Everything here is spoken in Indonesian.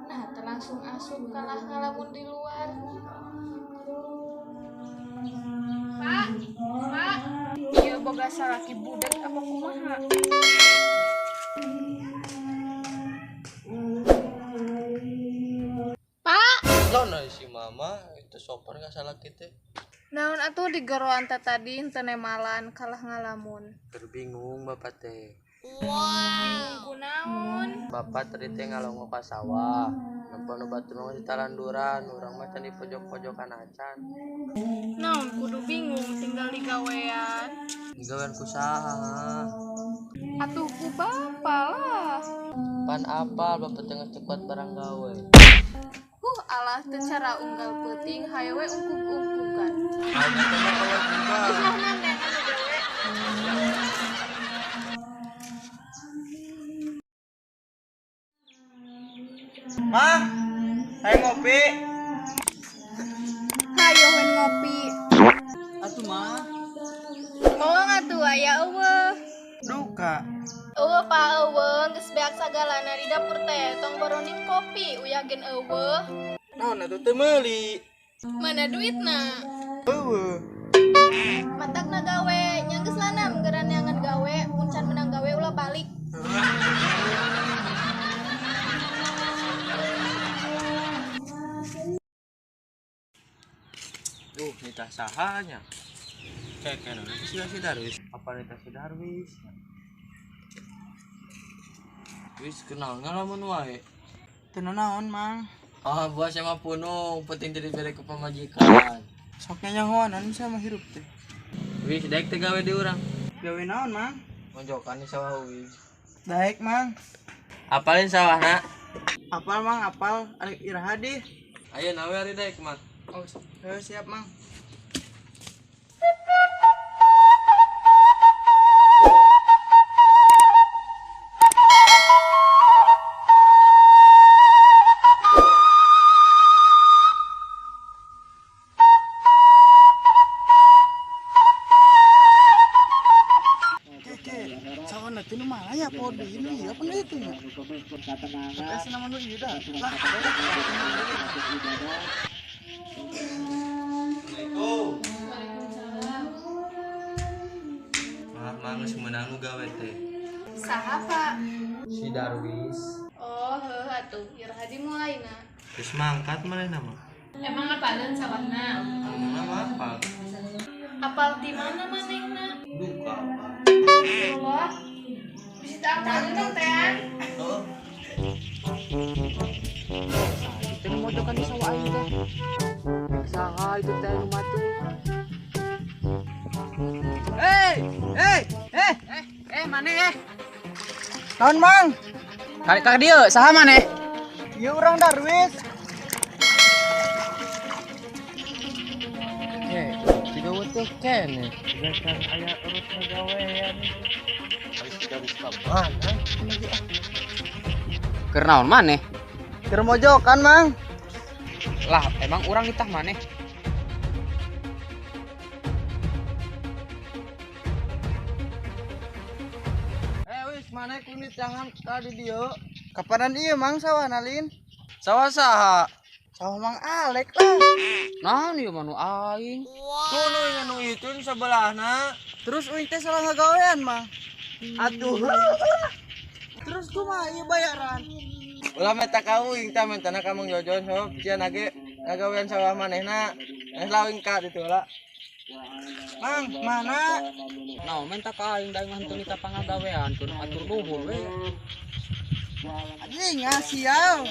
Nah, langsung asup kalah ngalamun di luar. Pak, Pak. Iya boga salaki budak apa kumaha? Pak, Lawan si mama itu sopan nggak salah kita. naon atuh di geroan tadi henteu nemalan kalah ngalamun. Terbingung bapak teh. Wow. Kunaon? Bapak tadi teh ngalongo ka sawah. Nempo batu nu di talanduran, urang mah can di pojok-pojokan acan. Naon kudu bingung tinggal di gawean. Gawean ku saha? Atuh ku bapa lah. Pan apal bapak teh ngecekot barang gawe. Alah teu cara unggal peuting haye we ungkuk-ungkukan. Ayo kita mah kalau juga. Islah maneh anu gawe. Mah, ayo ngopi. Hayo we ngopi. Atuh mah, Tolong atuh aya eueuh. duka. Eueuh pa eueuh geus beak sagalana di dapur teh tong boronin kopi uyah gen eueuh. Naon atuh teu meuli. Mana duitna? Eueuh. Matakna gawe nya geus lanam geran neangan gawe muncan menang gawe ulah balik. Duh, nita sahanya. Kayak si Darwis. Apa nita si Darwis? Wis kenal ngalamun wae. Teu naon, Mang. Ah, buah sama punung, penting jadi bere ke pemajikan. Soknya nyahoanan sama hirup teh. Wis daek teh gawe di urang. Gawe naon, Mang? Monjokan di sawah wis. Daek, Mang. Apalin sawahna? Apal, Mang, apal. Arek iraha deh. Ayo nawe ari daek mah. Oh, siap, Mang. Sawan itu nu mana ya podi ini apa nih itu ya? Kasih nama nu iya dah. Lah. Assalamualaikum. Maaf mangus menang nu gawe teh. Saha Pak? Si Darwis. Oh heuh atuh iraha dimulaina. Terus mangkat manehna mah. Emang apaleun sawahna? Nama apa? Apal di mana manehna? Duka apa? Allah. Bisa apaleun dong tean? Oh. Kita mau jokan di sawah aing teh. Saha itu teh nu matu. Maneh. Naon, Mang? Kak dieu saha maneh? Ieu urang Darwis. Tiga wutuh kene. Biarkan aya urut ngagawean. Harus Darwis kapan? Keur naon maneh? Keur mojokan, Mang. Lah emang urang ditah maneh? Wis maneh kunit jangan tadi dieu. Kapanan ieu, Mang, sawah nalin? Sawah saha? Sawah Mang Alek lah. Naon ieu manu aing? Kuno anu itu sebelahna. Terus uing teh salah ngagawean, Mang. Atuh. Terus kumaha ieu bayaran? Ulah meta kauing tah mentana ka Mang Jojon sob cia nage ngagawean sawah manehna. Geus lawing ka ditu lah. Mang, mana? Naon menta ka aing daeng henteu nita pangagawean kudu atur nuhun we. Anjing, sial.